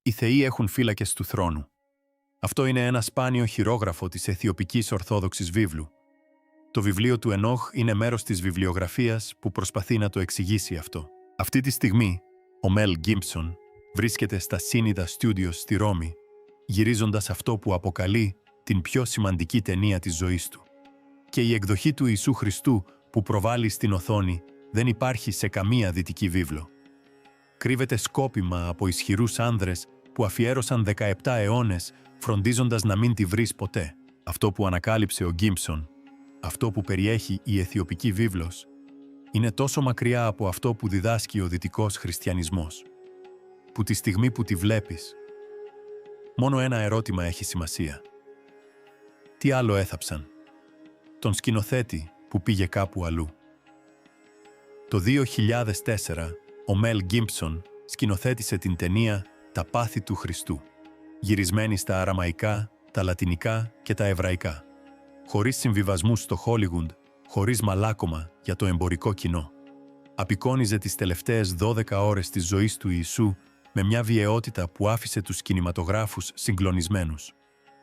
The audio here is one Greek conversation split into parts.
Οι θεοί έχουν φύλακες του θρόνου. Αυτό είναι ένα σπάνιο χειρόγραφο της Αιθιοπικής Ορθόδοξης Βίβλου. Το βιβλίο του Ενόχ είναι μέρος της βιβλιογραφίας που προσπαθεί να το εξηγήσει αυτό. Αυτή τη στιγμή, ο Μέλ Γκίμπσον βρίσκεται στα Σύνηδα Studios στη Ρώμη, γυρίζοντας αυτό που αποκαλεί την πιο σημαντική ταινία της ζωής του. Και η εκδοχή του Ιησού Χριστού που προβάλλει στην οθόνη δεν υπάρχει σε καμία δυτική βίβλο. Κρύβεται σκόπιμα από ισχυρούς άνδρες που αφιέρωσαν 17 αιώνες φροντίζοντας να μην τη βρεις ποτέ. Αυτό που ανακάλυψε ο Γκίμπσον, αυτό που περιέχει η Αιθιοπική βίβλος, είναι τόσο μακριά από αυτό που διδάσκει ο δυτικός χριστιανισμός, που τη στιγμή που τη βλέπεις, μόνο ένα ερώτημα έχει σημασία. Τι άλλο έθαψαν? Τον σκηνοθέτη που πήγε κάπου αλλού. Το 2004, ο Μέλ Γκίμπσον σκηνοθέτησε την ταινία «Τα πάθη του Χριστού», γυρισμένη στα αραμαϊκά, τα λατινικά και τα εβραϊκά, χωρίς συμβιβασμούς στο Χόλιγουντ, χωρίς μαλάκωμα για το εμπορικό κοινό. Απεικόνιζε τις τελευταίες 12 ώρες της ζωής του Ιησού με μια βιαιότητα που άφησε τους κινηματογράφους συγκλονισμένους.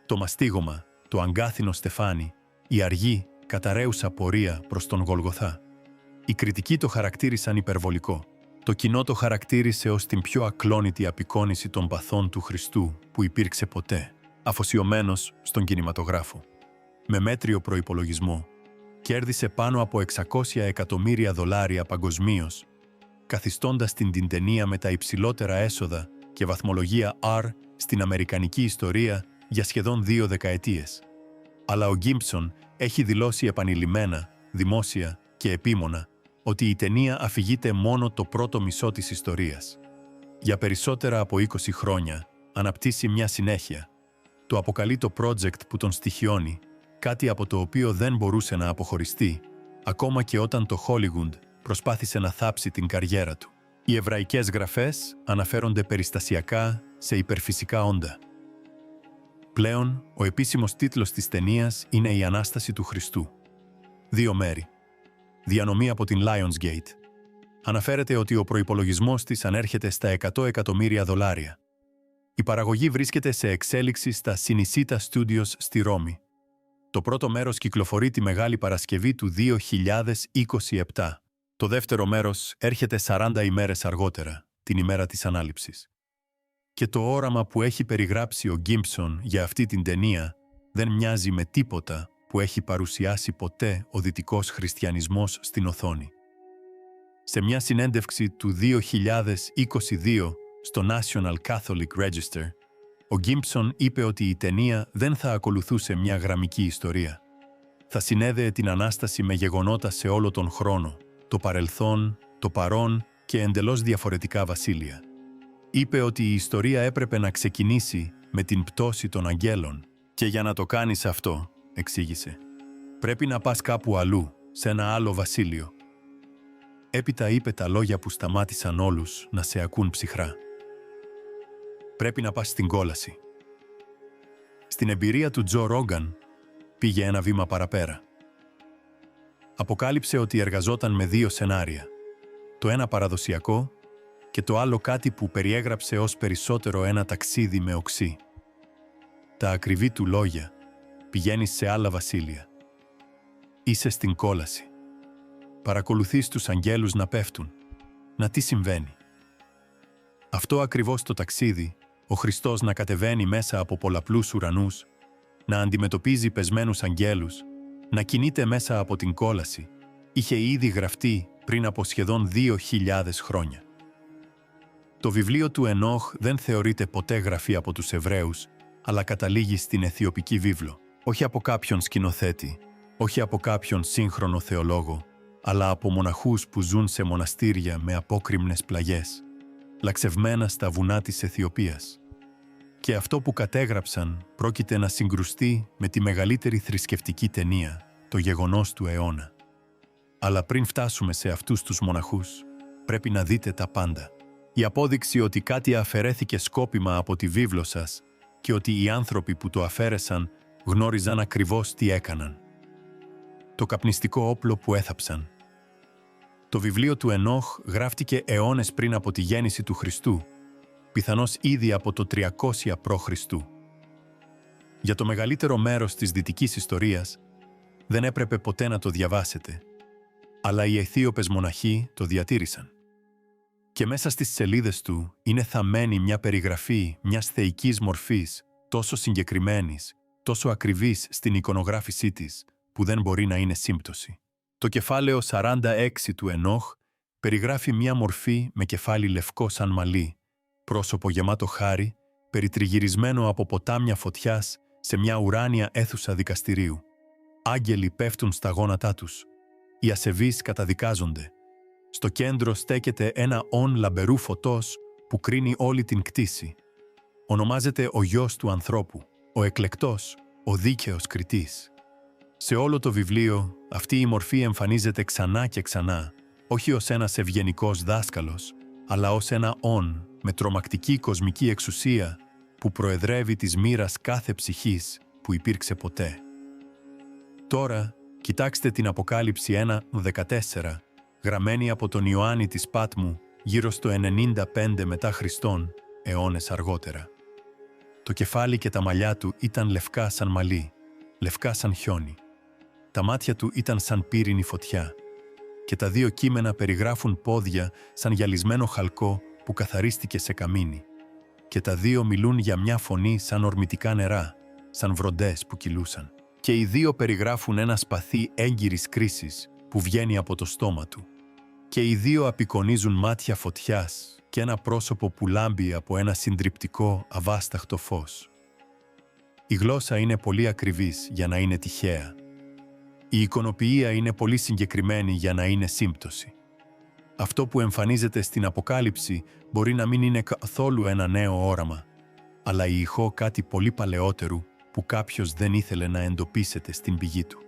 Το μαστίγωμα, το αγκάθινο στεφάνι, η αργή, καταραίουσα πορεία προς τον Γολγοθά. Οι κριτικοί το χαρακτήρισαν υπερβολικό. Το κοινό το χαρακτήρισε ως την πιο ακλόνητη απεικόνιση των παθών του Χριστού που υπήρξε ποτέ, αφοσιωμένος στον κινηματογράφο. Με μέτριο προϋπολογισμό, κέρδισε πάνω από $600 εκατομμύρια παγκοσμίως, καθιστώντας την ταινία με τα υψηλότερα έσοδα και βαθμολογία R στην αμερικανική ιστορία για σχεδόν 2 δεκαετίες. Αλλά ο Γκίμπσον έχει δηλώσει επανειλημμένα, δημόσια και επίμονα, ότι η ταινία αφηγείται μόνο το πρώτο μισό της ιστορίας. Για περισσότερα από 20 χρόνια αναπτύσσει μια συνέχεια. Το αποκαλεί το project που τον στοιχιώνει, κάτι από το οποίο δεν μπορούσε να αποχωριστεί, ακόμα και όταν το Hollywood προσπάθησε να θάψει την καριέρα του. Οι εβραϊκές γραφές αναφέρονται περιστασιακά σε υπερφυσικά όντα. Πλέον, ο επίσημος τίτλος της ταινίας είναι «Η Ανάσταση του Χριστού». 2 μέρη. Διανομή από την Lionsgate. Αναφέρεται ότι ο προϋπολογισμός της ανέρχεται στα $100 εκατομμύρια. Η παραγωγή βρίσκεται σε εξέλιξη στα Cinecittà Studios στη Ρώμη. Το πρώτο μέρος κυκλοφορεί τη Μεγάλη Παρασκευή του 2027. Το δεύτερο μέρος έρχεται 40 ημέρες αργότερα, την ημέρα της ανάληψης. Και το όραμα που έχει περιγράψει ο Γκίμπσον για αυτή την ταινία δεν μοιάζει με τίποτα που έχει παρουσιάσει ποτέ ο δυτικός χριστιανισμός στην οθόνη. Σε μια συνέντευξη του 2022 στο National Catholic Register, ο Γκίμπσον είπε ότι η ταινία δεν θα ακολουθούσε μια γραμμική ιστορία. Θα συνέδεε την Ανάσταση με γεγονότα σε όλο τον χρόνο, το παρελθόν, το παρόν και εντελώς διαφορετικά βασίλεια. Είπε ότι η ιστορία έπρεπε να ξεκινήσει με την πτώση των αγγέλων και για να το κάνεις αυτό, εξήγησε, πρέπει να πας κάπου αλλού, σε ένα άλλο βασίλειο. Έπειτα είπε τα λόγια που σταμάτησαν όλους να σε ακούν ψυχρά. Πρέπει να πας στην κόλαση. Στην εμπειρία του Τζο Ρόγκαν πήγε ένα βήμα παραπέρα. Αποκάλυψε ότι εργαζόταν με 2 σενάρια. Το ένα παραδοσιακό και το άλλο κάτι που περιέγραψε ως περισσότερο ένα ταξίδι με οξύ. Τα ακριβή του λόγια, πηγαίνεις σε άλλα βασίλεια. Είσαι στην κόλαση. Παρακολουθείς τους αγγέλους να πέφτουν. Να τι συμβαίνει. Αυτό ακριβώς το ταξίδι, ο Χριστός να κατεβαίνει μέσα από πολλαπλούς ουρανούς, να αντιμετωπίζει πεσμένους αγγέλους, να κινείται μέσα από την κόλαση, είχε ήδη γραφτεί πριν από σχεδόν 2.000 χρόνια. Το βιβλίο του Ενόχ δεν θεωρείται ποτέ γραφή από τους Εβραίους, αλλά καταλήγει στην Αιθιοπική βίβλο, όχι από κάποιον σκηνοθέτη, όχι από κάποιον σύγχρονο θεολόγο, αλλά από μοναχούς που ζουν σε μοναστήρια με απόκρημνες πλαγιές, λαξευμένα στα βουνά της Αιθιοπίας. Και αυτό που κατέγραψαν πρόκειται να συγκρουστεί με τη μεγαλύτερη θρησκευτική ταινία, το γεγονός του αιώνα. Αλλά πριν φτάσουμε σε αυτούς τους μοναχούς, πρέπει να δείτε τα πάντα. Η απόδειξη ότι κάτι αφαιρέθηκε σκόπιμα από τη βίβλο σας και ότι οι άνθρωποι που το αφαίρεσαν γνώριζαν ακριβώς τι έκαναν. Το καπνιστικό όπλο που έθαψαν. Το βιβλίο του Ενόχ γράφτηκε αιώνες πριν από τη γέννηση του Χριστού πιθανώς ήδη από το 300 π.Χ. Για το μεγαλύτερο μέρος της δυτικής ιστορίας δεν έπρεπε ποτέ να το διαβάσετε, αλλά οι Αιθίωπες μοναχοί το διατήρησαν. Και μέσα στις σελίδες του είναι θαμμένη μια περιγραφή μιας θεϊκής μορφής, τόσο συγκεκριμένης, τόσο ακριβής στην εικονογράφησή της, που δεν μπορεί να είναι σύμπτωση. Το κεφάλαιο 46 του Ενόχ περιγράφει μια μορφή με κεφάλι λευκό σαν μαλλί, πρόσωπο γεμάτο χάρη, περιτριγυρισμένο από ποτάμια φωτιάς σε μια ουράνια αίθουσα δικαστηρίου. Άγγελοι πέφτουν στα γόνατά τους. Οι ασεβείς καταδικάζονται. Στο κέντρο στέκεται ένα ον λαμπερού φωτός που κρίνει όλη την κτήση. Ονομάζεται ο Γιος του ανθρώπου, ο εκλεκτός, ο δίκαιος κριτής. Σε όλο το βιβλίο αυτή η μορφή εμφανίζεται ξανά και ξανά, όχι ως ένας ευγενικός δάσκαλος, αλλά ως ένα ον με τρομακτική κοσμική εξουσία που προεδρεύει της μοίρας κάθε ψυχής που υπήρξε ποτέ. Τώρα, κοιτάξτε την Αποκάλυψη 1:14, γραμμένη από τον Ιωάννη της Πάτμου γύρω στο 95 μετά Χριστόν, αιώνες αργότερα. Το κεφάλι και τα μαλλιά του ήταν λευκά σαν μαλλί, λευκά σαν χιόνι. Τα μάτια του ήταν σαν πύρινη φωτιά και τα δύο κείμενα περιγράφουν πόδια σαν γυαλισμένο χαλκό που καθαρίστηκε σε καμίνι. Και τα δύο μιλούν για μια φωνή σαν ορμητικά νερά, σαν βροντές που κυλούσαν. Και οι δύο περιγράφουν ένα σπαθί έγκυρης κρίσης που βγαίνει από το στόμα του. Και οι δύο απεικονίζουν μάτια φωτιάς και ένα πρόσωπο που λάμπει από ένα συντριπτικό, αβάσταχτο φως. Η γλώσσα είναι πολύ ακριβής για να είναι τυχαία. Η εικονοποιία είναι πολύ συγκεκριμένη για να είναι σύμπτωση. Αυτό που εμφανίζεται στην Αποκάλυψη μπορεί να μην είναι καθόλου ένα νέο όραμα, αλλά η ηχό κάτι πολύ παλαιότερου που κάποιος δεν ήθελε να εντοπίσετε στην πηγή του.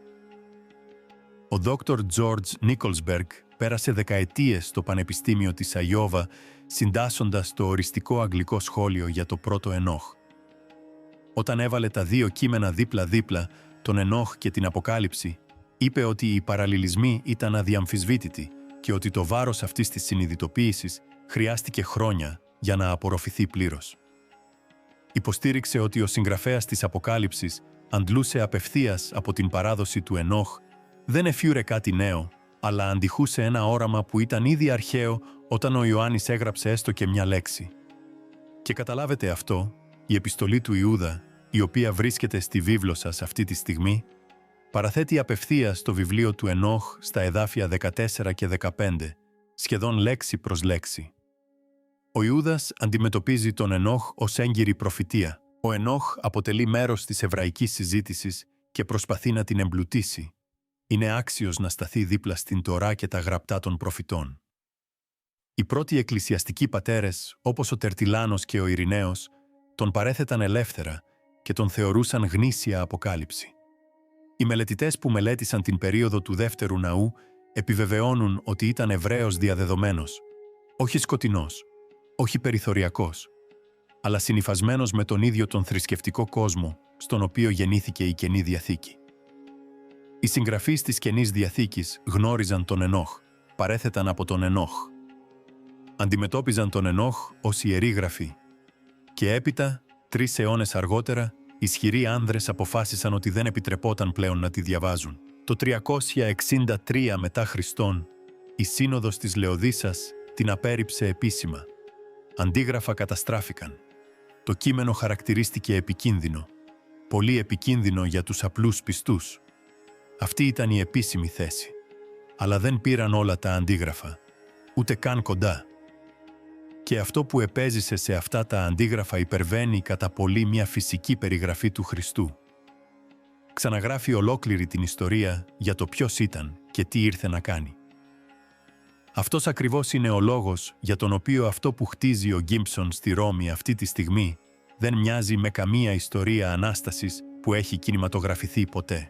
Ο Dr. George Nicholsberg πέρασε δεκαετίες στο Πανεπιστήμιο της Αϊόβα συντάσσοντας το οριστικό αγγλικό σχόλιο για το πρώτο Ενόχ. Όταν έβαλε τα δύο κείμενα δίπλα-δίπλα, τον Ενόχ και την Αποκάλυψη, είπε ότι οι παραλληλισμοί ήταν αδιαμφισβήτητοι και ότι το βάρος αυτής της συνειδητοποίησης χρειάστηκε χρόνια για να απορροφηθεί πλήρως. Υποστήριξε ότι ο συγγραφέας της Αποκάλυψης αντλούσε απευθείας από την παράδοση του Ενόχ, δεν εφιούρε κάτι νέο, αλλά αντιχούσε ένα όραμα που ήταν ήδη αρχαίο όταν ο Ιωάννης έγραψε έστω και μια λέξη. Και καταλάβετε αυτό, η επιστολή του Ιούδα, η οποία βρίσκεται στη βίβλο σας αυτή τη στιγμή, παραθέτει απευθείας το βιβλίο του Ενόχ στα εδάφια 14 και 15, σχεδόν λέξη προς λέξη. Ο Ιούδας αντιμετωπίζει τον Ενόχ ως έγκυρη προφητεία. Ο Ενόχ αποτελεί μέρος της εβραϊκής συζήτησης και προσπαθεί να την εμπλουτίσει. Είναι άξιος να σταθεί δίπλα στην Τορά και τα γραπτά των προφητών. Οι πρώτοι εκκλησιαστικοί πατέρες, όπως ο Τερτιλάνος και ο Ειρηναίος, τον παρέθεταν ελεύθερα και τον θεωρούσαν γνήσια αποκάλυψη. Οι μελετητές που μελέτησαν την περίοδο του Δεύτερου Ναού επιβεβαιώνουν ότι ήταν Εβραίος διαδεδομένος, όχι σκοτεινός, όχι περιθωριακός, αλλά συνυφασμένος με τον ίδιο τον θρησκευτικό κόσμο στον οποίο γεννήθηκε η Καινή Διαθήκη. Οι συγγραφείς της Καινής Διαθήκης γνώριζαν τον Ενόχ, παρέθεταν από τον Ενόχ. Αντιμετώπιζαν τον Ενόχ ως ιερή γραφή. Και έπειτα, 3 αιώνες αργότερα, ισχυροί άνδρες αποφάσισαν ότι δεν επιτρεπόταν πλέον να τη διαβάζουν. Το 363 μετά Χριστόν, η Σύνοδος της Λεοδίσας την απέρριψε επίσημα. Αντίγραφα καταστράφηκαν. Το κείμενο χαρακτηρίστηκε επικίνδυνο. Πολύ επικίνδυνο για τους απλούς πιστούς. Αυτή ήταν η επίσημη θέση. Αλλά δεν πήραν όλα τα αντίγραφα. Ούτε καν κοντά. Και αυτό που επέζησε σε αυτά τα αντίγραφα υπερβαίνει κατά πολύ μια φυσική περιγραφή του Χριστού. Ξαναγράφει ολόκληρη την ιστορία για το ποιος ήταν και τι ήρθε να κάνει. Αυτός ακριβώς είναι ο λόγος για τον οποίο αυτό που χτίζει ο Γκίμψον στη Ρώμη αυτή τη στιγμή δεν μοιάζει με καμία ιστορία Ανάστασης που έχει κινηματογραφηθεί ποτέ.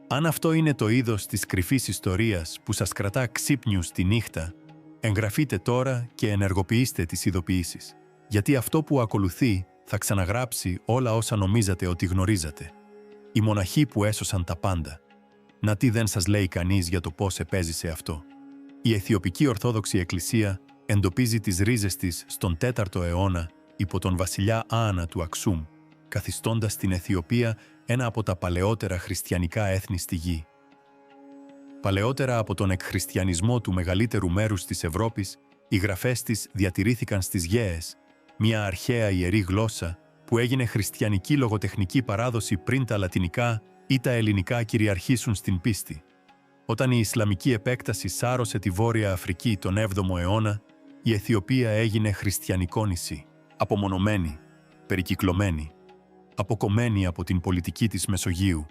Αν αυτό είναι το είδος της κρυφής ιστορίας που σας κρατά ξύπνιους τη νύχτα, εγγραφείτε τώρα και ενεργοποιήστε τις ειδοποιήσεις, γιατί αυτό που ακολουθεί θα ξαναγράψει όλα όσα νομίζατε ότι γνωρίζατε. Οι μοναχοί που έσωσαν τα πάντα. Να τι δεν σας λέει κανείς για το πώς επέζησε αυτό. Η Αιθιοπική Ορθόδοξη Εκκλησία Εντοπίζει τις ρίζες της στον 4ο αιώνα υπό τον βασιλιά Άανα του Αξούμ, καθιστώντας την Αιθιοπία ένα από τα παλαιότερα χριστιανικά έθνη στη γη. Παλαιότερα από τον εκχριστιανισμό του μεγαλύτερου μέρους της Ευρώπης, οι γραφές της διατηρήθηκαν στις Γέες, μια αρχαία ιερή γλώσσα που έγινε χριστιανική λογοτεχνική παράδοση πριν τα λατινικά ή τα ελληνικά κυριαρχήσουν στην πίστη. Όταν η Ισλαμική επέκταση σάρωσε τη Βόρεια Αφρική τον 7ο αιώνα, η Αιθιοπία έγινε χριστιανικό νησί, απομονωμένη, περικυκλωμένη, αποκομμένη από την πολιτική της Μεσογείου,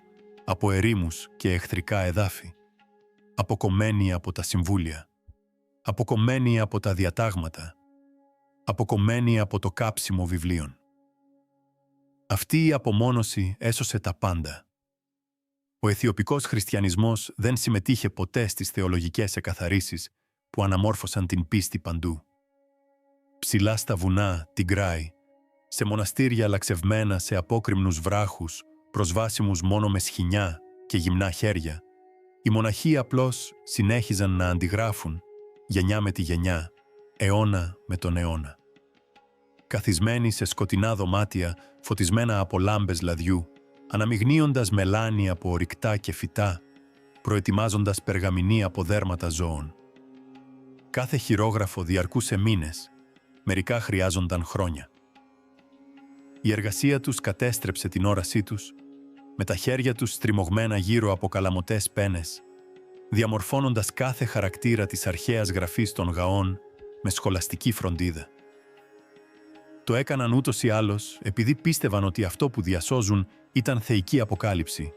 από ερήμους και εχθρικά εδάφη, αποκομμένη από τα συμβούλια, αποκομμένη από τα διατάγματα, αποκομμένη από το κάψιμο βιβλίων. Αυτή η απομόνωση έσωσε τα πάντα. Ο αιθιοπικός χριστιανισμός δεν συμμετείχε ποτέ στις θεολογικές εκαθαρίσεις που αναμόρφωσαν την πίστη παντού. Ψηλά στα βουνά, Τιγκράι, σε μοναστήρια λαξευμένα σε απόκρημνους βράχους, προσβάσιμους μόνο με σχοινιά και γυμνά χέρια, οι μοναχοί απλώς συνέχιζαν να αντιγράφουν, γενιά με τη γενιά, αιώνα με τον αιώνα. Καθισμένοι σε σκοτεινά δωμάτια, φωτισμένα από λάμπες λαδιού, αναμειγνύοντας μελάνι από ορυκτά και φυτά, προετοιμάζοντας περγαμηνή από δέρματα ζώων. Κάθε χειρόγραφο διαρκούσε μήνες, μερικά χρειάζονταν χρόνια. Η εργασία τους κατέστρεψε την όρασή τους, με τα χέρια τους στριμωγμένα γύρω από καλαμωτές πένες, διαμορφώνοντας κάθε χαρακτήρα της αρχαίας γραφής των γαών με σχολαστική φροντίδα. Το έκαναν ούτως ή άλλως επειδή πίστευαν ότι αυτό που διασώζουν ήταν θεϊκή αποκάλυψη,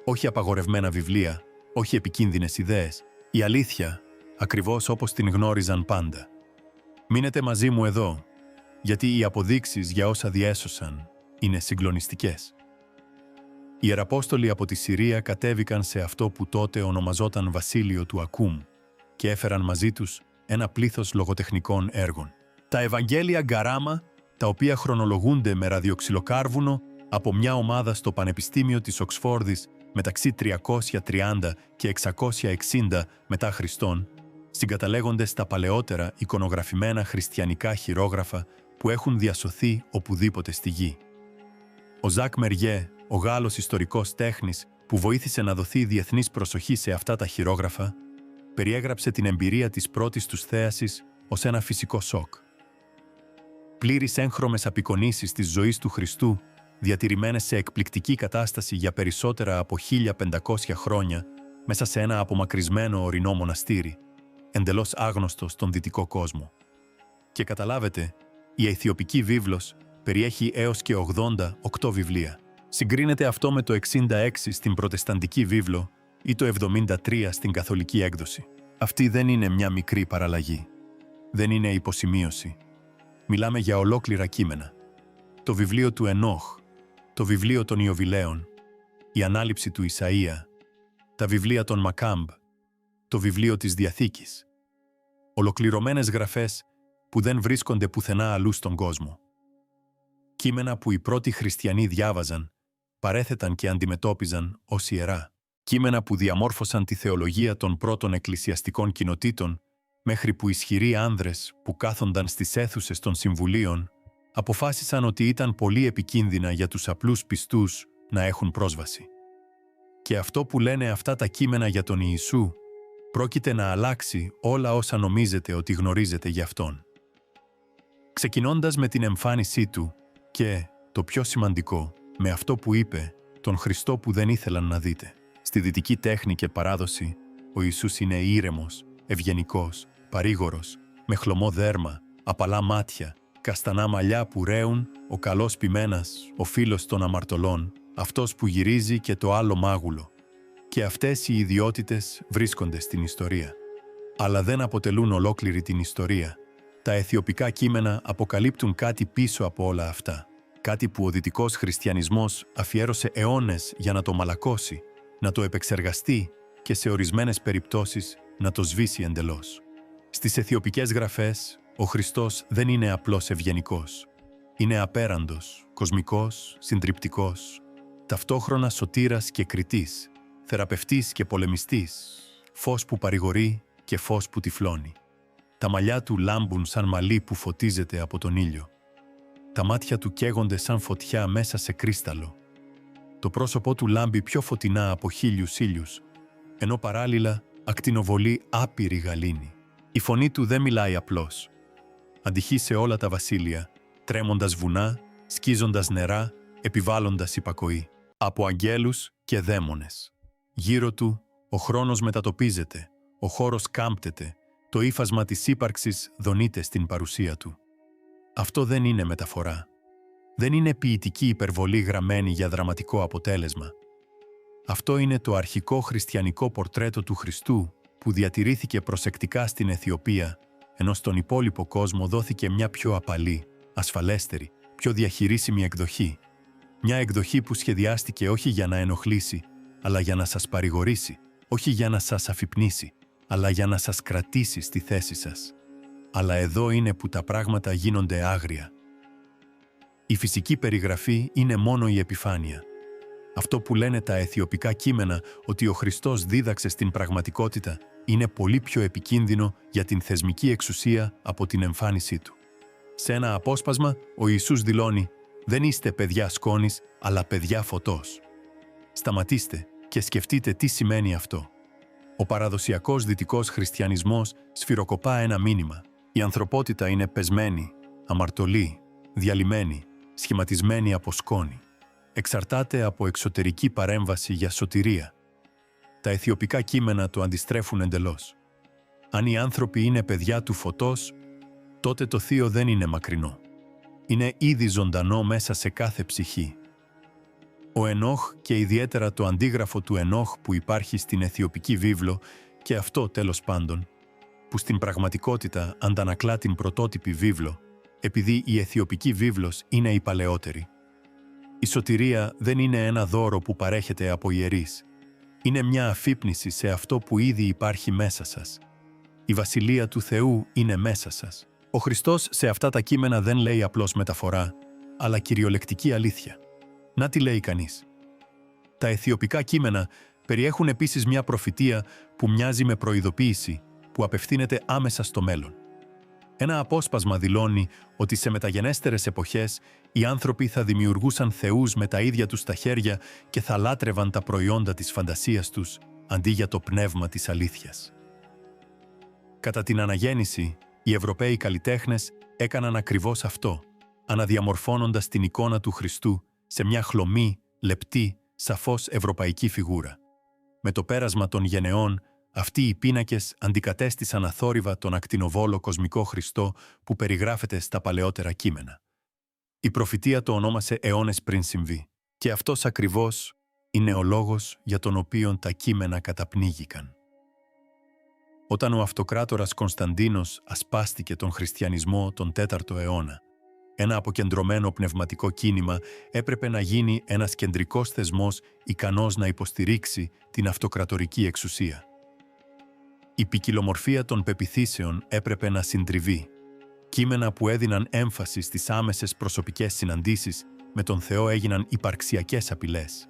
όχι απαγορευμένα βιβλία, όχι επικίνδυνες ιδέες, η αλήθεια, ακριβώς όπως την γνώριζαν πάντα. Μείνετε μαζί μου εδώ, γιατί οι αποδείξεις για όσα διέσωσαν είναι συγκλονιστικές. Οι ιεραπόστολοι από τη Συρία κατέβηκαν σε αυτό που τότε ονομαζόταν Βασίλειο του Ακούμ και έφεραν μαζί τους ένα πλήθος λογοτεχνικών έργων. Τα Ευαγγέλια Γκαράμα, τα οποία χρονολογούνται με ραδιοξυλοκάρβουνο από μια ομάδα στο Πανεπιστήμιο της Οξφόρδης μεταξύ 330 και 660 μετά Χριστόν, συγκαταλέγονται στα παλαιότερα εικονογραφημένα χριστιανικά χειρόγραφα που έχουν διασωθεί οπουδήποτε στη γη. Ο Ζακ Μεριέ, ο Γάλλος ιστορικός τέχνης που βοήθησε να δοθεί διεθνής προσοχή σε αυτά τα χειρόγραφα, περιέγραψε την εμπειρία της πρώτης τους θέασης ως ένα φυσικό σοκ. Πλήρεις έγχρωμες απεικονίσεις της ζωής του Χριστού, διατηρημένες σε εκπληκτική κατάσταση για περισσότερα από 1500 χρόνια, μέσα σε ένα απομακρυσμένο ορεινό μοναστήρι, εντελώς άγνωστο στον δυτικό κόσμο. Και καταλάβετε, η Αιθιοπική βίβλος περιέχει έως και 88 βιβλία. Συγκρίνεται αυτό με το 66 στην Προτεσταντική βίβλο ή το 73 στην Καθολική έκδοση. Αυτή δεν είναι μια μικρή παραλλαγή. Δεν είναι υποσημείωση. Μιλάμε για ολόκληρα κείμενα. Το βιβλίο του Ενόχ, το βιβλίο των Ιωβιλέων, η ανάληψη του Ισαΐα, τα βιβλία των Μακάμπ, το βιβλίο της Διαθήκης. Ολοκληρωμένες γραφές που δεν βρίσκονται πουθενά αλλού στον κόσμο. Κείμενα που οι πρώτοι χριστιανοί διάβαζαν, παρέθεταν και αντιμετώπιζαν ως ιερά. Κείμενα που διαμόρφωσαν τη θεολογία των πρώτων εκκλησιαστικών κοινοτήτων, μέχρι που ισχυροί άνδρες που κάθονταν στις αίθουσες των συμβουλίων αποφάσισαν ότι ήταν πολύ επικίνδυνα για τους απλούς πιστούς να έχουν πρόσβαση. Και αυτό που λένε αυτά τα κείμενα για τον Ιησού πρόκειται να αλλάξει όλα όσα νομίζετε ότι γνωρίζετε για Αυτόν. Ξεκινώντας με την εμφάνισή Του και, το πιο σημαντικό, με αυτό που είπε, τον Χριστό που δεν ήθελαν να δείτε. Στη δυτική τέχνη και παράδοση, ο Ιησούς είναι ήρεμος, ευγενικός, παρήγορος, με χλωμό δέρμα, απαλά μάτια, καστανά μαλλιά που ρέουν, ο καλός ποιμένας, ο φίλος των αμαρτωλών, αυτός που γυρίζει και το άλλο μάγουλο. Και αυτές οι ιδιότητες βρίσκονται στην ιστορία. Αλλά δεν αποτελούν ολόκληρη την ιστορία. Τα αιθιοπικά κείμενα αποκαλύπτουν κάτι πίσω από όλα αυτά. Κάτι που ο δυτικός χριστιανισμός αφιέρωσε αιώνες για να το μαλακώσει, να το επεξεργαστεί και σε ορισμένες περιπτώσεις να το σβήσει εντελώς. Στις αιθιοπικές γραφές, ο Χριστός δεν είναι απλώς ευγενικός. Είναι απέραντος, κοσμικός, συντριπτικός, ταυτόχρονα σωτήρας και κριτής, θεραπευτής και πολεμιστής, φως που παρηγορεί και φως που τυφλώνει. Τα μαλλιά του λάμπουν σαν μαλλί που φωτίζεται από τον ήλιο. Τα μάτια του καίγονται σαν φωτιά μέσα σε κρίσταλο. Το πρόσωπό του λάμπει πιο φωτεινά από 1000 ήλιους, ενώ παράλληλα ακτινοβολεί άπειρη γαλήνη. Η φωνή του δεν μιλάει απλώς. Αντυχεί σε όλα τα βασίλεια, τρέμοντας βουνά, σκίζοντας νερά, επιβάλλοντας υπακοή. Από αγγέλους και δαίμονες. Γύρω του, ο χρόνος μετατοπίζεται, ο χώρος κάμπτεται, το ύφασμα της ύπαρξης δονείται στην παρουσία του. Αυτό δεν είναι μεταφορά. Δεν είναι ποιητική υπερβολή γραμμένη για δραματικό αποτέλεσμα. Αυτό είναι το αρχικό χριστιανικό πορτρέτο του Χριστού που διατηρήθηκε προσεκτικά στην Αιθιοπία, ενώ στον υπόλοιπο κόσμο δόθηκε μια πιο απαλή, ασφαλέστερη, πιο διαχειρίσιμη εκδοχή. Μια εκδοχή που σχεδιάστηκε όχι για να ενοχλήσει, αλλά για να σας παρηγορήσει, όχι για να σας αφυπνίσει, αλλά για να σας κρατήσει στη θέση σας. Αλλά εδώ είναι που τα πράγματα γίνονται άγρια. Η φυσική περιγραφή είναι μόνο η επιφάνεια. Αυτό που λένε τα αιθιοπικά κείμενα ότι ο Χριστός δίδαξε στην πραγματικότητα είναι πολύ πιο επικίνδυνο για την θεσμική εξουσία από την εμφάνισή του. Σε ένα απόσπασμα, ο Ιησούς δηλώνει «Δεν είστε παιδιά σκόνης, αλλά παιδιά φωτός». Σταματήστε και σκεφτείτε τι σημαίνει αυτό. Ο παραδοσιακός δυτικός χριστιανισμός σφυροκοπά ένα μήνυμα. Η ανθρωπότητα είναι πεσμένη, αμαρτωλή, διαλυμένη, σχηματισμένη από σκόνη. Εξαρτάται από εξωτερική παρέμβαση για σωτηρία. Τα αιθιοπικά κείμενα το αντιστρέφουν εντελώς. Αν οι άνθρωποι είναι παιδιά του φωτός, τότε το θείο δεν είναι μακρινό. Είναι ήδη ζωντανό μέσα σε κάθε ψυχή. Ο Ενόχ και ιδιαίτερα το αντίγραφο του Ενόχ που υπάρχει στην Αιθιοπική βίβλο και αυτό τέλος πάντων, που στην πραγματικότητα αντανακλά την πρωτότυπη βίβλο, επειδή η Αιθιοπική βίβλος είναι η παλαιότερη. Η σωτηρία δεν είναι ένα δώρο που παρέχεται από ιερείς. Είναι μια αφύπνιση σε αυτό που ήδη υπάρχει μέσα σας. Η Βασιλεία του Θεού είναι μέσα σας. Ο Χριστός σε αυτά τα κείμενα δεν λέει απλώς μεταφορά, αλλά κυριολεκτική αλήθεια. Να τι λέει κανείς. Τα αιθιοπικά κείμενα περιέχουν επίσης μια προφητεία που μοιάζει με προειδοποίηση, που απευθύνεται άμεσα στο μέλλον. Ένα απόσπασμα δηλώνει ότι σε μεταγενέστερες εποχές οι άνθρωποι θα δημιουργούσαν θεούς με τα ίδια τους τα χέρια και θα λάτρευαν τα προϊόντα της φαντασίας τους, αντί για το πνεύμα της αλήθειας. Κατά την αναγέννηση, οι Ευρωπαίοι καλλιτέχνες έκαναν ακριβώς αυτό, αναδιαμορφώνοντας την εικόνα του Χριστού σε μια χλωμή, λεπτή, σαφώς ευρωπαϊκή φιγούρα. Με το πέρασμα των γενεών, αυτοί οι πίνακες αντικατέστησαν αθόρυβα τον ακτινοβόλο κοσμικό Χριστό που περιγράφεται στα παλαιότερα κείμενα. Η προφητεία το ονόμασε αιώνες πριν συμβεί, και αυτός ακριβώς είναι ο λόγος για τον οποίο τα κείμενα καταπνίγηκαν. Όταν ο αυτοκράτορας Κωνσταντίνος ασπάστηκε τον χριστιανισμό τον 4ο αιώνα, ένα αποκεντρωμένο πνευματικό κίνημα έπρεπε να γίνει ένας κεντρικός θεσμός ικανός να υποστηρίξει την αυτοκρατορική εξουσία. Η ποικιλομορφία των πεποιθήσεων έπρεπε να συντριβεί. Κείμενα που έδιναν έμφαση στις άμεσες προσωπικές συναντήσεις με τον Θεό έγιναν υπαρξιακές απειλές.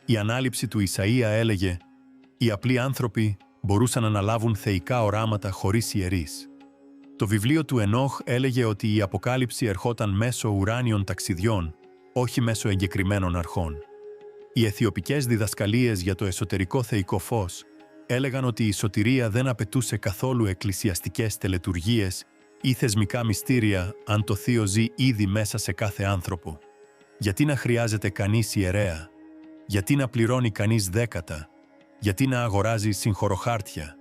Η ανάληψη του Ισαΐα έλεγε «Οι απλοί άνθρωποι μπορούσαν να αναλάβουν θεϊκά οράματα χωρίς ιερείς». Το βιβλίο του Ενόχ έλεγε ότι η αποκάλυψη ερχόταν μέσω ουράνιων ταξιδιών, όχι μέσω εγκεκριμένων αρχών. Οι αιθιοπικές διδασκαλίες για το εσωτερικό θεϊκό φως έλεγαν ότι η σωτηρία δεν απαιτούσε καθόλου εκκλησιαστικές τελετουργίες ή θεσμικά μυστήρια αν το Θείο ζει ήδη μέσα σε κάθε άνθρωπο. Γιατί να χρειάζεται κανείς ιερέα, γιατί να πληρώνει κανείς δέκατα, γιατί να αγοράζει συγχωροχάρτια,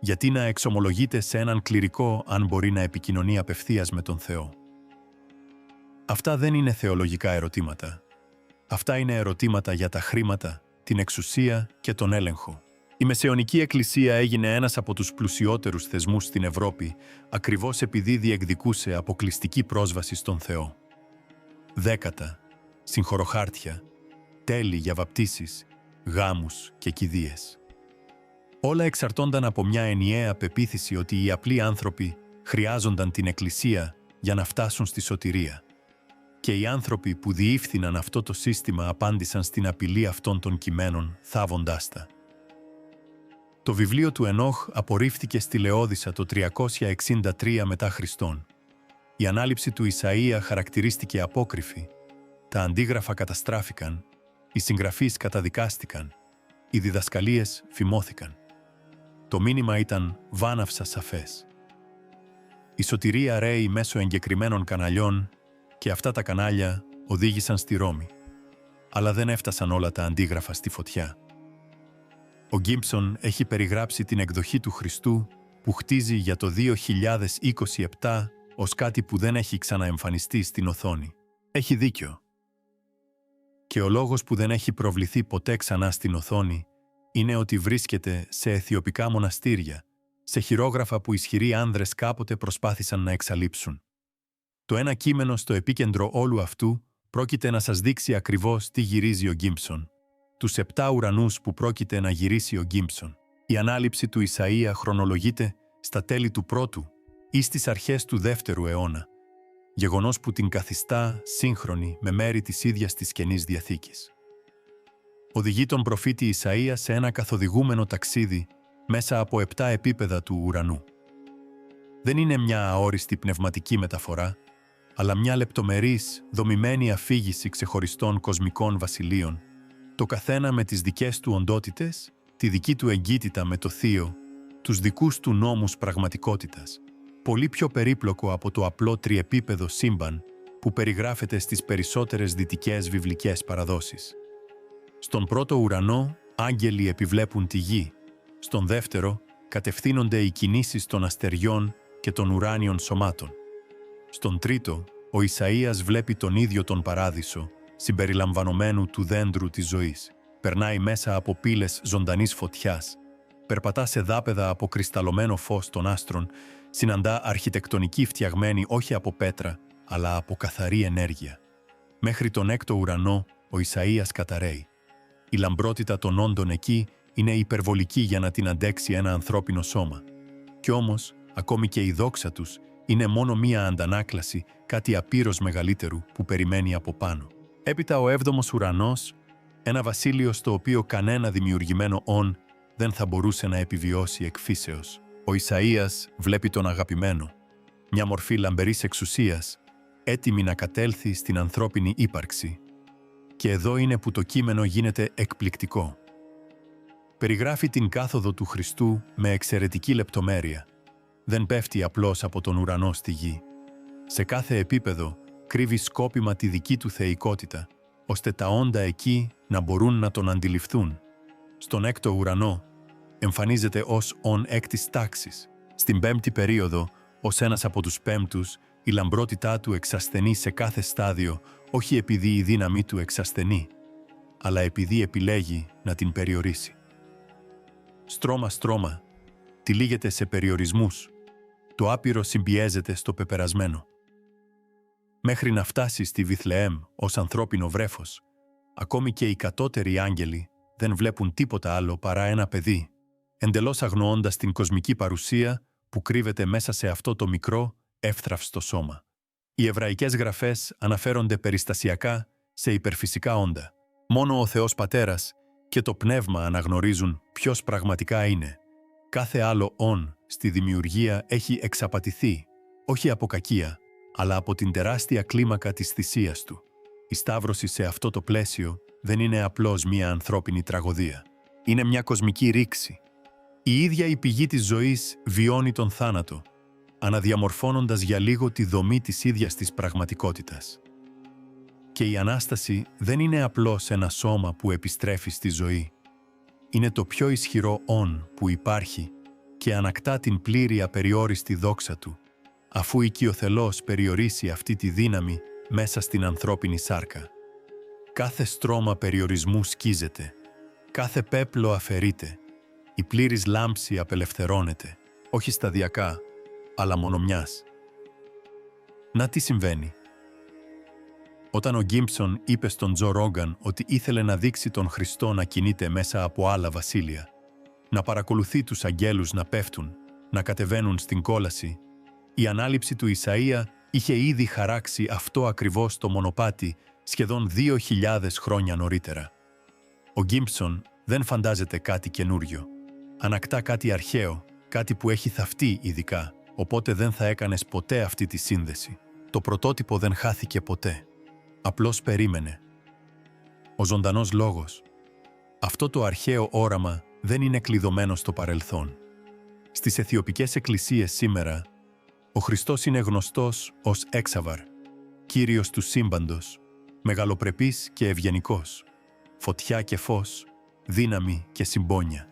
γιατί να εξομολογείται σε έναν κληρικό αν μπορεί να επικοινωνεί απευθείας με τον Θεό. Αυτά δεν είναι θεολογικά ερωτήματα. Αυτά είναι ερωτήματα για τα χρήματα, την εξουσία και τον έλεγχο. Η Μεσαιωνική Εκκλησία έγινε ένας από τους πλουσιότερους θεσμούς στην Ευρώπη, ακριβώς επειδή διεκδικούσε αποκλειστική πρόσβαση στον Θεό. Δέκατα, συγχωροχάρτια, τέλη για βαπτίσεις, γάμους και κηδείες. Όλα εξαρτώνταν από μια ενιαία πεποίθηση ότι οι απλοί άνθρωποι χρειάζονταν την Εκκλησία για να φτάσουν στη σωτηρία. Και οι άνθρωποι που διήφθηναν αυτό το σύστημα απάντησαν στην απειλή αυτών των κειμένων, θάβοντάς τα. Το βιβλίο του Ενόχ απορρίφθηκε στη Λεώδισσα το 363 μετά Χριστόν. Η ανάληψη του Ισαΐα χαρακτηρίστηκε απόκριφη. Τα αντίγραφα καταστράφηκαν, οι συγγραφείς καταδικάστηκαν, οι διδασκαλίες φημώθηκαν. Το μήνυμα ήταν βάναυσα σαφές. Η σωτηρία ρέει μέσω εγκεκριμένων καναλιών και αυτά τα κανάλια οδήγησαν στη Ρώμη. Αλλά δεν έφτασαν όλα τα αντίγραφα στη φωτιά. Ο Γκίμψον έχει περιγράψει την εκδοχή του Χριστού που χτίζει για το 2027 ως κάτι που δεν έχει ξαναεμφανιστεί στην οθόνη. Έχει δίκιο. Και ο λόγος που δεν έχει προβληθεί ποτέ ξανά στην οθόνη είναι ότι βρίσκεται σε αιθιοπικά μοναστήρια, σε χειρόγραφα που ισχυροί άνδρες κάποτε προσπάθησαν να εξαλείψουν. Το ένα κείμενο στο επίκεντρο όλου αυτού πρόκειται να σας δείξει ακριβώς τι γυρίζει ο Γκίμψον. Τους 7 ουρανούς που πρόκειται να γυρίσει ο Γκίμψον. Η ανάληψη του Ισαΐα χρονολογείται στα τέλη του 1ου ή στις αρχές του 2ου αιώνα, γεγονός που την καθιστά σύγχρονη με μέρη της ίδιας της Καινής Διαθήκης. Οδηγεί τον προφήτη Ισαΐα σε ένα καθοδηγούμενο ταξίδι μέσα από 7 επίπεδα του ουρανού. Δεν είναι μια αόριστη πνευματική μεταφορά, αλλά μια λεπτομερής, δομημένη αφήγηση ξεχωριστών κοσμικών βασιλείων, το καθένα με τις δικές του οντότητες, τη δική του εγκύτητα με το Θείο, τους δικούς του νόμους πραγματικότητας, πολύ πιο περίπλοκο από το απλό τριεπίπεδο σύμπαν που περιγράφεται στις περισσότερες δυτικές βιβλικές παραδόσεις. Στον πρώτο ουρανό, άγγελοι επιβλέπουν τη γη. Στον δεύτερο, κατευθύνονται οι κινήσεις των αστεριών και των ουράνιων σωμάτων. Στον τρίτο, ο Ισαΐας βλέπει τον ίδιο τον παράδεισο, συμπεριλαμβανομένου του δέντρου της ζωής. Περνάει μέσα από πύλες ζωντανής φωτιάς, περπατά σε δάπεδα από κρυσταλλωμένο φως των άστρων, συναντά αρχιτεκτονική φτιαγμένη όχι από πέτρα, αλλά από καθαρή ενέργεια. Μέχρι τον έκτο ουρανό, ο Ισαΐας καταραίει. Η λαμπρότητα των όντων εκεί είναι υπερβολική για να την αντέξει ένα ανθρώπινο σώμα. Κι όμως, ακόμη και η δόξα τους είναι μόνο μία αντανάκλαση, κάτι απείρως μεγαλύτερου που περιμένει από πάνω. Έπειτα ο 7ος ουρανός, ένα βασίλειο στο οποίο κανένα δημιουργημένο όν δεν θα μπορούσε να επιβιώσει εκ φύσεως. Ο Ισαΐας βλέπει τον αγαπημένο, μια μορφή λαμπερής εξουσίας, έτοιμη να κατέλθει στην ανθρώπινη ύπαρξη. Και εδώ είναι που το κείμενο γίνεται εκπληκτικό. Περιγράφει την κάθοδο του Χριστού με εξαιρετική λεπτομέρεια. Δεν πέφτει απλώς από τον ουρανό στη γη. Σε κάθε επίπεδο κρύβει σκόπιμα τη δική του θεϊκότητα, ώστε τα όντα εκεί να μπορούν να τον αντιληφθούν. Στον έκτο ουρανό εμφανίζεται ως ον έκτης τάξης. Στην πέμπτη περίοδο, ως ένας από τους πέμπτους, η λαμπρότητά του εξασθενεί σε κάθε στάδιο, όχι επειδή η δύναμή του εξασθενεί, αλλά επειδή επιλέγει να την περιορίσει. Στρώμα-στρώμα, τυλίγεται σε περιορισμούς, το άπειρο συμπιέζεται στο πεπερασμένο. Μέχρι να φτάσει στη Βιθλεέμ ως ανθρώπινο βρέφος, ακόμη και οι κατώτεροι άγγελοι δεν βλέπουν τίποτα άλλο παρά ένα παιδί, εντελώς αγνοώντας την κοσμική παρουσία που κρύβεται μέσα σε αυτό το μικρό, εύθραυστο σώμα. Οι εβραϊκές γραφές αναφέρονται περιστασιακά σε υπερφυσικά όντα. Μόνο ο Θεός Πατέρας και το Πνεύμα αναγνωρίζουν ποιος πραγματικά είναι. Κάθε άλλο όν στη δημιουργία έχει εξαπατηθεί, όχι από κακία, αλλά από την τεράστια κλίμακα της θυσίας του. Η σταύρωση σε αυτό το πλαίσιο δεν είναι απλώς μια ανθρώπινη τραγωδία. Είναι μια κοσμική ρήξη. Η ίδια η πηγή της ζωής βιώνει τον θάνατο, αναδιαμορφώνοντας για λίγο τη δομή της ίδιας της πραγματικότητας. Και η Ανάσταση δεν είναι απλώς ένα σώμα που επιστρέφει στη ζωή. Είναι το πιο ισχυρό όν που υπάρχει και ανακτά την πλήρη απεριόριστη δόξα του, αφού οικειοθελώς περιορίσει αυτή τη δύναμη μέσα στην ανθρώπινη σάρκα. Κάθε στρώμα περιορισμού σκίζεται, κάθε πέπλο αφαιρείται, η πλήρης λάμψη απελευθερώνεται, όχι σταδιακά, αλλά μονομιάς. Να τι συμβαίνει. Όταν ο Γκίμψον είπε στον Τζο Ρόγκαν ότι ήθελε να δείξει τον Χριστό να κινείται μέσα από άλλα βασίλεια, να παρακολουθεί τους αγγέλους να πέφτουν, να κατεβαίνουν στην κόλαση, η ανάληψη του Ισαΐα είχε ήδη χαράξει αυτό ακριβώς το μονοπάτι σχεδόν 2.000 χρόνια νωρίτερα. Ο Γκίμψον δεν φαντάζεται κάτι καινούριο. Ανακτά κάτι αρχαίο, κάτι που έχει θαυτεί ειδικά, οπότε δεν θα έκανες ποτέ αυτή τη σύνδεση. Το πρωτότυπο δεν χάθηκε ποτέ. Απλώς περίμενε. Ο ζωντανός λόγος. Αυτό το αρχαίο όραμα δεν είναι κλειδωμένο στο παρελθόν. Στις αιθιοπικές εκκλησίες σήμερα, ο Χριστός είναι γνωστός ως Έξαβαρ, Κύριος του σύμπαντος, μεγαλοπρεπής και ευγενικός, φωτιά και φως, δύναμη και συμπόνια.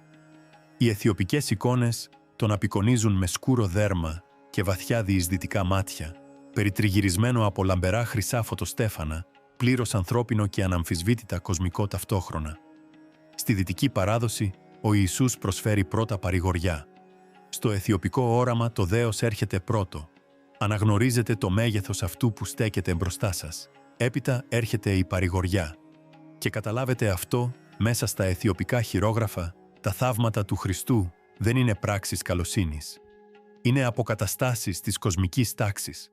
Οι αιθιοπικές εικόνες τον απεικονίζουν με σκούρο δέρμα και βαθιά διεισδυτικά μάτια, περιτριγυρισμένο από λαμπερά χρυσά φωτοστέφανα, πλήρως ανθρώπινο και αναμφισβήτητα κοσμικό ταυτόχρονα. Στη δυτική παράδοση, ο Ιησούς προσφέρει πρώτα παρηγοριά. Στο αιθιοπικό όραμα το δέος έρχεται πρώτο. Αναγνωρίζετε το μέγεθος αυτού που στέκεται μπροστά σας. Έπειτα έρχεται η παρηγοριά. Και καταλάβετε αυτό, μέσα στα αιθιοπικά χειρόγραφα, τα θαύματα του Χριστού δεν είναι πράξεις καλοσύνης. Είναι αποκαταστάσεις της κοσμικής τάξης.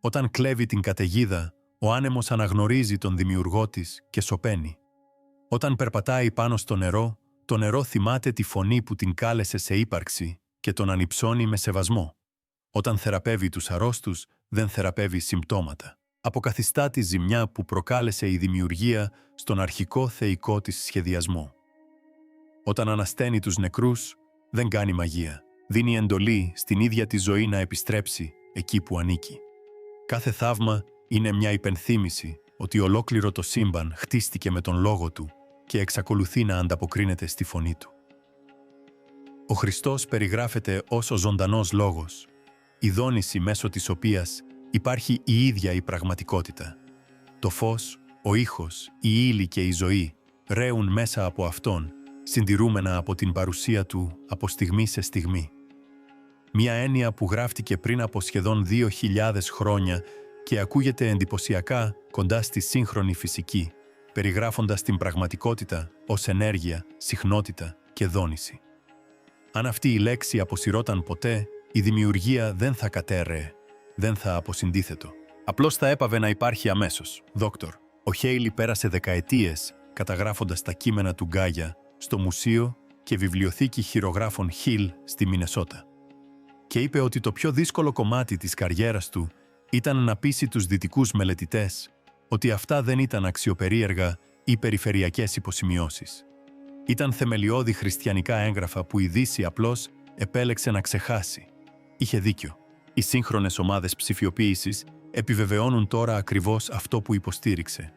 Όταν κλέβει την καταιγίδα, ο άνεμος αναγνωρίζει τον δημιουργό της και σωπαίνει. Όταν περπατάει πάνω στο νερό, το νερό θυμάται τη φωνή που την κάλεσε σε ύπαρξη και τον ανυψώνει με σεβασμό. Όταν θεραπεύει τους αρρώστους, δεν θεραπεύει συμπτώματα. Αποκαθιστά τη ζημιά που προκάλεσε η δημιουργία στον αρχικό θεϊκό της σχεδιασμό. Όταν ανασταίνει τους νεκρούς, δεν κάνει μαγεία. Δίνει εντολή στην ίδια τη ζωή να επιστρέψει εκεί που ανήκει. Κάθε θαύμα είναι μια υπενθύμηση ότι ολόκληρο το σύμπαν χτίστηκε με τον λόγο του και εξακολουθεί να ανταποκρίνεται στη φωνή του. Ο Χριστός περιγράφεται ως ο ζωντανός λόγος, η δόνηση μέσω της οποίας υπάρχει η ίδια η πραγματικότητα. Το φως, ο ήχος, η ύλη και η ζωή ρέουν μέσα από Αυτόν, συντηρούμενα από την παρουσία Του από στιγμή σε στιγμή. Μια έννοια που γράφτηκε πριν από σχεδόν 2.000 χρόνια και ακούγεται εντυπωσιακά κοντά στη σύγχρονη φυσική, περιγράφοντας την πραγματικότητα ως ενέργεια, συχνότητα και δόνηση. Αν αυτή η λέξη αποσυρώταν ποτέ, η δημιουργία δεν θα κατέρρεε, δεν θα αποσυντίθετο. Απλώς θα έπαβε να υπάρχει αμέσως. Δόκτωρ, ο Χέιλι πέρασε δεκαετίες καταγράφοντας τα κείμενα του Γκάγια στο Μουσείο και Βιβλιοθήκη Χειρογράφων Χιλ στη Μινεσότα. Και είπε ότι το πιο δύσκολο κομμάτι της καριέρας του ήταν να πείσει τους δυτικούς μελετητές ότι αυτά δεν ήταν αξιοπερίεργα ή περιφερειακές υποσημειώσεις. Ήταν θεμελιώδη χριστιανικά έγγραφα που η Δύση απλώς επέλεξε να ξεχάσει. Είχε δίκιο. Οι σύγχρονες ομάδες ψηφιοποίησης επιβεβαιώνουν τώρα ακριβώς αυτό που υποστήριξε.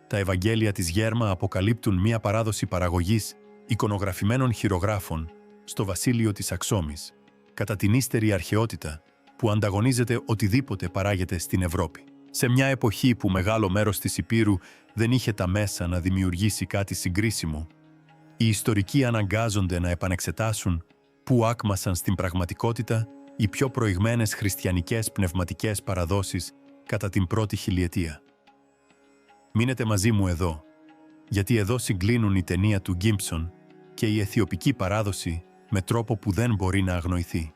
Τα Ευαγγέλια της Γέρμα αποκαλύπτουν μία παράδοση παραγωγής εικονογραφημένων χειρογράφων στο βασίλειο της Αξόμης, κατά την ύστερη αρχαιότητα που ανταγωνίζεται οτιδήποτε παράγεται στην Ευρώπη. Σε μια εποχή που μεγάλο μέρος της Ηπείρου δεν είχε τα μέσα να δημιουργήσει κάτι συγκρίσιμο, οι ιστορικοί αναγκάζονται να επανεξετάσουν πού άκμασαν στην πραγματικότητα οι πιο προηγμένες χριστιανικές πνευματικές παραδόσεις κατά την πρώτη χιλιετία. Μείνετε μαζί μου εδώ, γιατί εδώ συγκλίνουν η ταινία του Γκίμψον και η αιθιοπική παράδοση με τρόπο που δεν μπορεί να αγνοηθεί.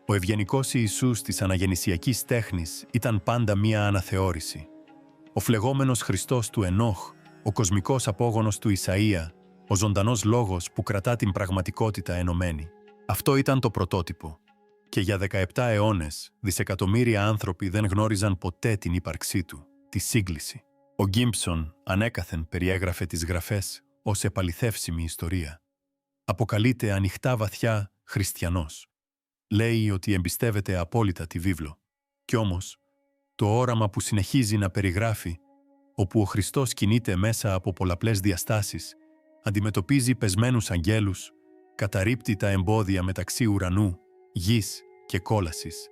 Ο ευγενικός Ιησούς της αναγεννησιακής τέχνης ήταν πάντα μία αναθεώρηση. Ο φλεγόμενος Χριστός του Ενόχ, ο κοσμικός απόγονος του Ισαΐα, ο ζωντανός λόγος που κρατά την πραγματικότητα ενωμένη. Αυτό ήταν το πρωτότυπο. Και για 17 αιώνες, δισεκατομμύρια άνθρωποι δεν γνώριζαν ποτέ την ύπαρξή του, τη σύγκληση. Ο Γκίμψον ανέκαθεν περιέγραφε τις γραφές ως επαληθεύσιμη ιστορία. Αποκαλείται ανοιχτά βαθιά χριστιανός. Λέει ότι εμπιστεύεται απόλυτα τη βίβλο. Κι όμως, το όραμα που συνεχίζει να περιγράφει, όπου ο Χριστός κινείται μέσα από πολλαπλές διαστάσεις, αντιμετωπίζει πεσμένους αγγέλους, καταρρίπτει τα εμπόδια μεταξύ ουρανού, γης και κόλασης,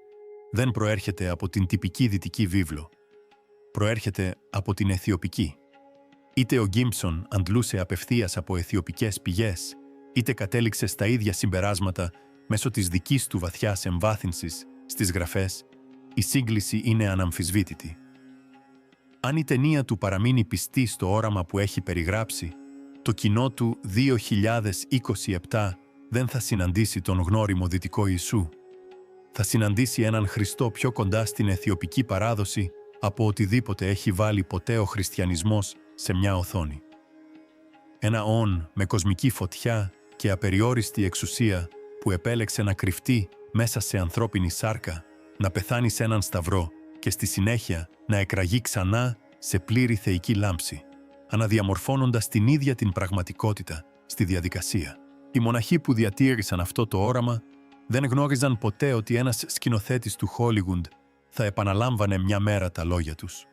δεν προέρχεται από την τυπική δυτική βίβλο. Προέρχεται από την αιθιοπική. Είτε ο Γκίμψον αντλούσε απευθείας από αιθιοπικές πηγές, είτε κατέληξε στα ίδια συμπεράσματα μέσω της δικής του βαθιάς εμβάθυνσης στις γραφές, η σύγκληση είναι αναμφισβήτητη. Αν η ταινία του παραμείνει πιστή στο όραμα που έχει περιγράψει, το κοινό του 2027 δεν θα συναντήσει τον γνώριμο δυτικό Ιησού. Θα συναντήσει έναν Χριστό πιο κοντά στην αιθιοπική παράδοση από οτιδήποτε έχει βάλει ποτέ ο χριστιανισμός σε μια οθόνη. Ένα «ον» με κοσμική φωτιά και απεριόριστη εξουσία που επέλεξε να κρυφτεί μέσα σε ανθρώπινη σάρκα, να πεθάνει σε έναν σταυρό και στη συνέχεια να εκραγεί ξανά σε πλήρη θεϊκή λάμψη, αναδιαμορφώνοντας την ίδια την πραγματικότητα στη διαδικασία. Οι μοναχοί που διατήρησαν αυτό το όραμα δεν γνώριζαν ποτέ ότι ένας σκηνοθέτης του Χόλιγουντ θα επαναλάμβανε μια μέρα τα λόγια τους.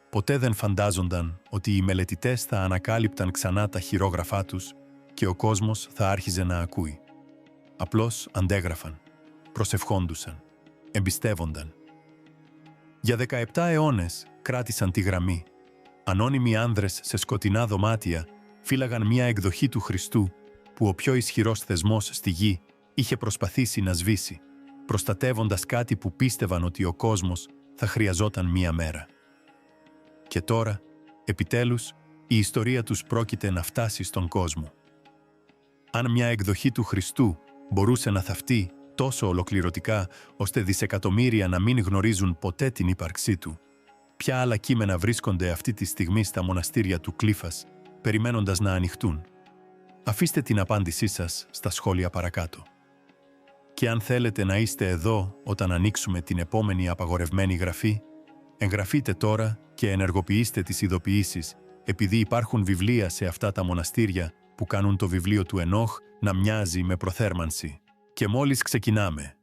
Ποτέ δεν φαντάζονταν ότι οι μελετητές θα ανακάλυπταν ξανά τα χειρόγραφά τους και ο κόσμος θα άρχιζε να ακούει. Απλώς αντέγραφαν, προσευχόντουσαν, εμπιστεύονταν. Για 17 αιώνες κράτησαν τη γραμμή. Ανώνυμοι άνδρες σε σκοτεινά δωμάτια φύλαγαν μια εκδοχή του Χριστού που ο πιο ισχυρός θεσμός στη γη είχε προσπαθήσει να σβήσει, προστατεύοντας κάτι που πίστευαν ότι ο κόσμος θα χρειαζόταν μία μέρα. Και τώρα, επιτέλους, η ιστορία τους πρόκειται να φτάσει στον κόσμο. Αν μια εκδοχή του Χριστού μπορούσε να θαυτεί τόσο ολοκληρωτικά ώστε δισεκατομμύρια να μην γνωρίζουν ποτέ την ύπαρξή του, ποια άλλα κείμενα βρίσκονται αυτή τη στιγμή στα μοναστήρια του Κλήφας, περιμένοντας να ανοιχτούν? Αφήστε την απάντησή σας στα σχόλια παρακάτω. Και αν θέλετε να είστε εδώ όταν ανοίξουμε την επόμενη απαγορευμένη γραφή, εγγραφείτε τώρα και ενεργοποιήστε τις ειδοποιήσεις, επειδή υπάρχουν βιβλία σε αυτά τα μοναστήρια που κάνουν το βιβλίο του Ενόχ να μοιάζει με προθέρμανση. Και μόλις ξεκινάμε,